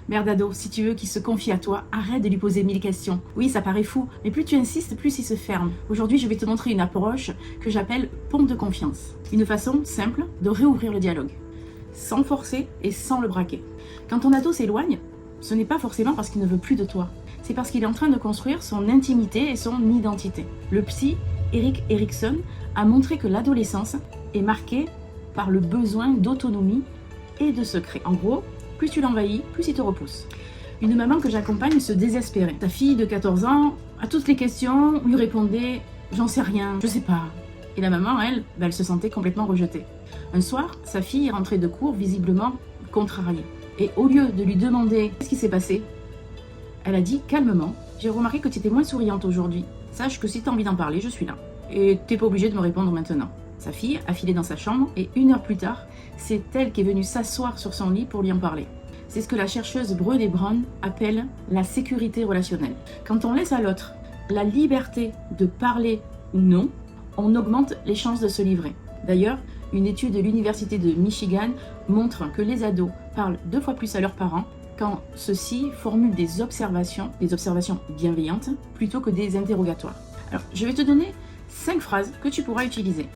Mère d'ado, si tu veux qu'il se confie à toi, arrête de lui poser 1000 questions. Oui, ça paraît fou, mais plus tu insistes, plus il se ferme. Aujourd'hui, je vais te montrer une approche que j'appelle pompe de confiance. Une façon simple de réouvrir le dialogue, sans forcer et sans le braquer. Quand ton ado s'éloigne, ce n'est pas forcément parce qu'il ne veut plus de toi. C'est parce qu'il est en train de construire son intimité et son identité. Le psy Erik Erikson a montré que l'adolescence est marquée par le besoin d'autonomie et de secret. En gros, plus tu l'envahis, plus il te repousse. Une maman que j'accompagne se désespérait. Sa fille de 14 ans, à toutes les questions, lui répondait « j'en sais rien, je sais pas ». Et la maman, elle se sentait complètement rejetée. Un soir, sa fille est rentrée de cours visiblement contrariée. Et au lieu de lui demander « qu'est-ce qui s'est passé ?», elle a dit calmement « j'ai remarqué que tu étais moins souriante aujourd'hui. Sache que si tu as envie d'en parler, je suis là. Et t'es pas obligé de me répondre maintenant. » Sa fille a filé dans sa chambre et 1 heure plus tard, c'est elle qui est venue s'asseoir sur son lit pour lui en parler. C'est ce que la chercheuse Brené Brown appelle la sécurité relationnelle. Quand on laisse à l'autre la liberté de parler ou non, on augmente les chances de se livrer. D'ailleurs, une étude de l'université de Michigan montre que les ados parlent 2 fois plus à leurs parents quand ceux-ci formulent des observations bienveillantes, plutôt que des interrogatoires. Alors, je vais te donner 5 phrases que tu pourras utiliser.